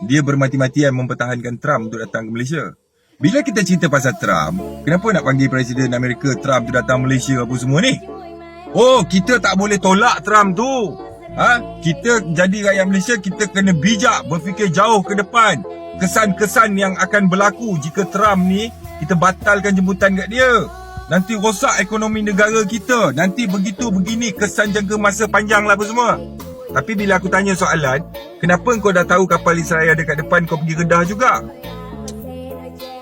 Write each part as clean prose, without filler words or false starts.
dia bermati-matian mempertahankan Trump untuk datang ke Malaysia. Bila kita cerita pasal Trump, kenapa nak panggil Presiden Amerika Trump tu datang Malaysia apa semua ni? Oh, kita tak boleh tolak Trump tu. Kita jadi rakyat Malaysia, kita kena bijak, berfikir jauh ke depan. Kesan-kesan yang akan berlaku jika Trump ni kita batalkan jemputan kat dia. Nanti rosak ekonomi negara kita. Nanti begitu begini, kesan jangka masa panjang lah apa semua. Tapi bila aku tanya soalan, kenapa kau dah tahu kapal Israel ada kat depan, kau pergi Kedah juga?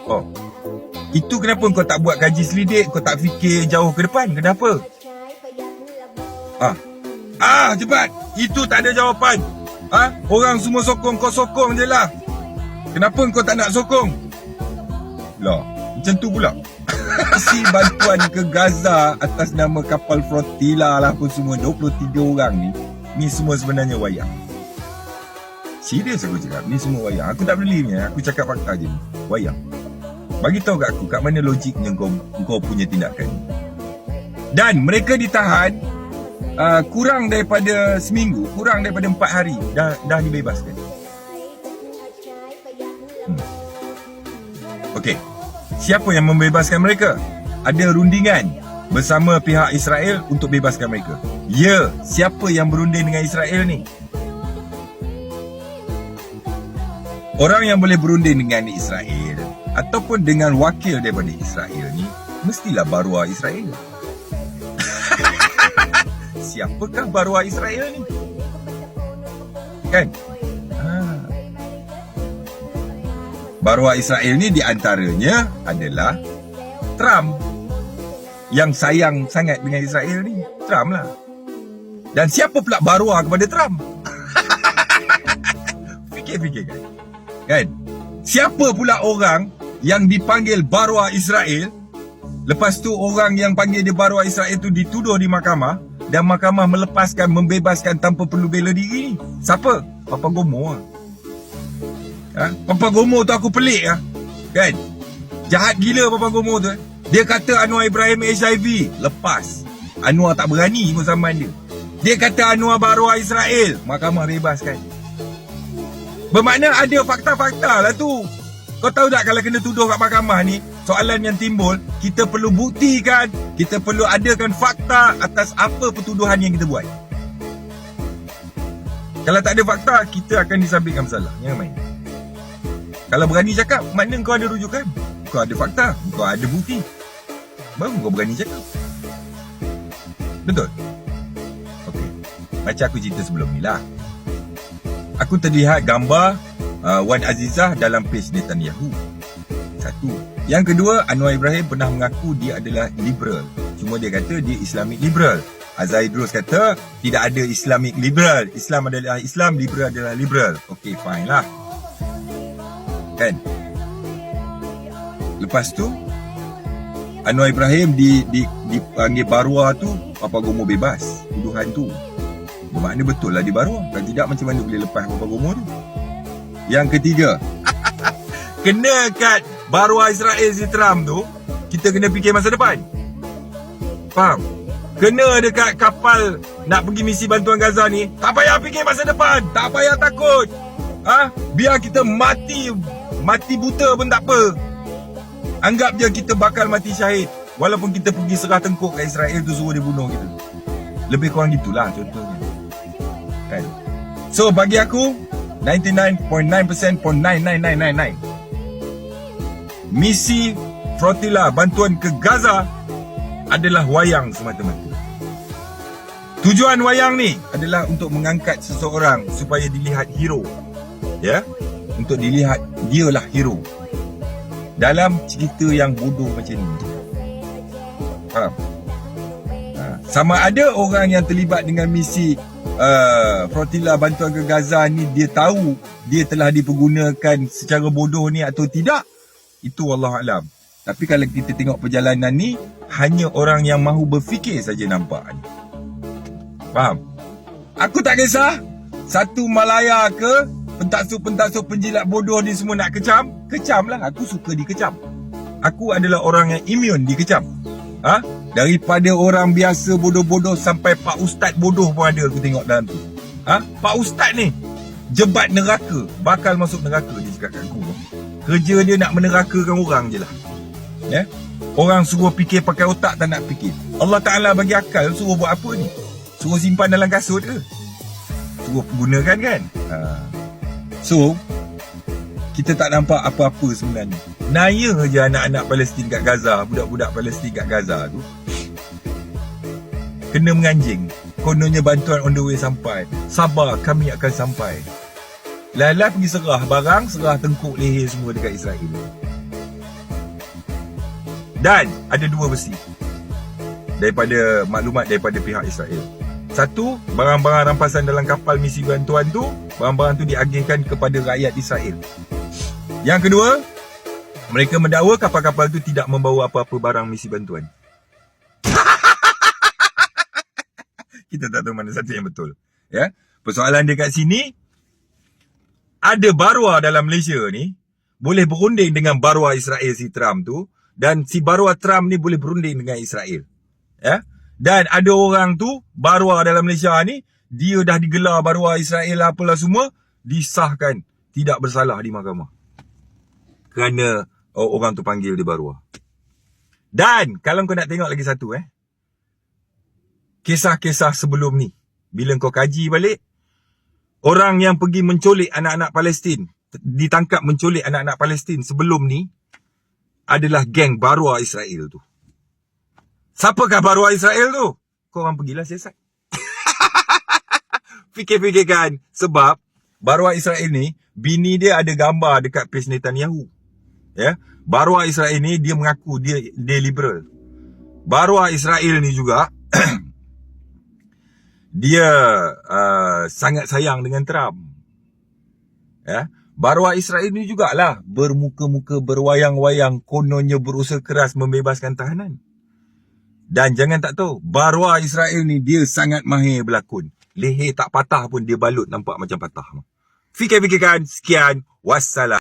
Oh, itu kenapa kau tak buat kaji selidik, kau tak fikir jauh ke depan? Kenapa? Cepat. Itu tak ada jawapan. Orang semua sokong, kau sokong je lah. Kenapa kau tak nak sokong? Lah, macam tu pula. Isi bantuan ke Gaza atas nama kapal Flotilla lah pun semua 23 orang ni semua sebenarnya wayang. Serius aku cakap, ni semua wayang. Aku tak beli ni, aku cakap fakta je ni. Wayang. Bagi tahu kat aku kat mana logiknya kau punya tindakan ni. Dan mereka ditahan kurang daripada seminggu, kurang daripada 4 hari dah dibebaskan. Okey. Siapa yang membebaskan mereka? Ada rundingan bersama pihak Israel untuk bebaskan mereka. Ya, siapa yang berunding dengan Israel ni? Orang yang boleh berunding dengan Israel ataupun dengan wakil daripada Israel ni mestilah baruah Israel. Siapakah baruah Israel ni? Kan? Baruah Israel ni diantaranya adalah Trump. Yang sayang sangat dengan Israel ni Trump lah. Dan siapa pula baruah kepada Trump? Fikir-fikir kan? Siapa pula orang yang dipanggil baruah Israel? Lepas tu orang yang panggil dia baruah Israel tu dituduh di mahkamah, dan mahkamah melepaskan, membebaskan tanpa perlu bela diri. Siapa? Papa Gomo lah. Papa Gomo tu aku pelik lah. Kan? Jahat gila Papa Gomo tu. Dia kata Anwar Ibrahim HIV, lepas. Anwar tak berani ikut zaman dia. Dia kata Anwar baruah Israel, mahkamah bebaskan. Bermakna ada fakta-fakta lah tu. Kau tahu tak kalau kena tuduh kat mahkamah ni, soalan yang timbul, kita perlu buktikan, kita perlu adakan fakta atas apa pertuduhan yang kita buat. Kalau tak ada fakta, kita akan disabitkan bersalah. Jangan main. Kalau berani cakap, makna kau ada rujukan. Kau ada fakta, kau ada bukti. Baru kau berani cakap. Betul? Okey. Macam aku cerita sebelum ni lah. Aku terlihat gambar Wan Azizah dalam page Netanyahu. Satu. Yang kedua, Anwar Ibrahim pernah mengaku dia adalah liberal. Cuma dia kata dia Islamic liberal. Azhar Idrus kata tidak ada Islamic liberal. Islam adalah Islam, liberal adalah liberal. Okey, fine lah. Kan? Lepas tu Anwar Ibrahim dipanggil baruah tu, Papa Gomo bebas tuduhan tu. Bermakna betul lah dia baruah. Kalau tidak macam mana boleh lepas Papa Gomo tu? Yang ketiga, kena kat baruah Israel si Trump tu, kita kena fikir masa depan. Faham? Kena dekat kapal nak pergi misi bantuan Gaza ni, tak payah fikir masa depan, tak payah takut. Biar kita mati buta pun tak apa. Anggap je kita bakal mati syahid, walaupun kita pergi serah tengkuk kat Israel tu, suruh dia bunuh kita. Lebih kurang gitulah contohnya. Kan? So bagi aku 99.9%.99999 misi Flotilla bantuan ke Gaza adalah wayang semata-mata. Tujuan wayang ni adalah untuk mengangkat seseorang supaya dilihat hero. Ya? Untuk dilihat dialah hero dalam cerita yang bodoh macam ni. Faham? Sama ada orang yang terlibat dengan misi Flotilla bantuan ke Gaza ni, dia tahu dia telah dipergunakan secara bodoh ni atau tidak, itu wallahualam. Tapi kalau kita tengok perjalanan ni, hanya orang yang mahu berfikir saja nampak ni. Faham? Aku tak kisah satu Malaya ke, pentasuk-pentasuk penjilat bodoh ni semua nak kecam, kecam lah. Aku suka dikecam. Aku adalah orang yang imun dikecam. Daripada orang biasa bodoh-bodoh sampai Pak Ustaz bodoh pun ada aku tengok dalam tu. Pak Ustaz ni jebat neraka, bakal masuk neraka, dia cakap kat aku. Kerja dia nak menerakakan orang je lah. Ya? Orang suruh fikir pakai otak, tak nak fikir. Allah Ta'ala bagi akal, suruh buat apa ni? Suruh simpan dalam kasut ke? Suruh gunakan kan? So, kita tak nampak apa-apa sebenarnya. Naya je anak-anak Palestin kat Gaza, budak-budak Palestin kat Gaza tu kena menganjing. Kononnya bantuan on the way sampai. Sabar, kami akan sampai. Lala pergi serah barang, serah tengkuk leher semua dekat Israel. Dan ada dua versi daripada maklumat daripada pihak Israel. Satu, barang-barang rampasan dalam kapal misi bantuan tu, barang-barang tu diagihkan kepada rakyat Israel. Yang kedua, mereka mendakwa kapal-kapal tu tidak membawa apa-apa barang misi bantuan. Kita tak tahu mana satu yang betul. Ya, persoalan dia kat sini, ada barua dalam Malaysia ni boleh berunding dengan barua Israel si Trump tu, dan si barua Trump ni boleh berunding dengan Israel. Ya, dan ada orang tu barua dalam Malaysia ni, dia dah digelar barua Israel apalah semua, disahkan tidak bersalah di mahkamah kerana orang tu panggil dia barua. Dan kalau kau nak tengok lagi satu, kisah-kisah sebelum ni, bila kau kaji balik, orang yang pergi menculik anak-anak Palestin, ditangkap menculik anak-anak Palestin sebelum ni, adalah geng barua Israel tu. Siapakah barua Israel tu? Korang pergilah siasat. Fikir-fikirkan. Sebab barua Israel ni, bini dia ada gambar dekat page Netanyahu. Ya, barua Israel ni dia mengaku dia liberal. Barua Israel ni juga dia sangat sayang dengan Trump. Ya, barua Israel ni jugalah bermuka-muka, berwayang-wayang, kononnya berusaha keras membebaskan tahanan. Dan jangan tak tahu, barua Israel ni dia sangat mahir berlakon. Leher tak patah pun dia balut nampak macam patah. Fikir-fikirkan. Sekian, wassalam.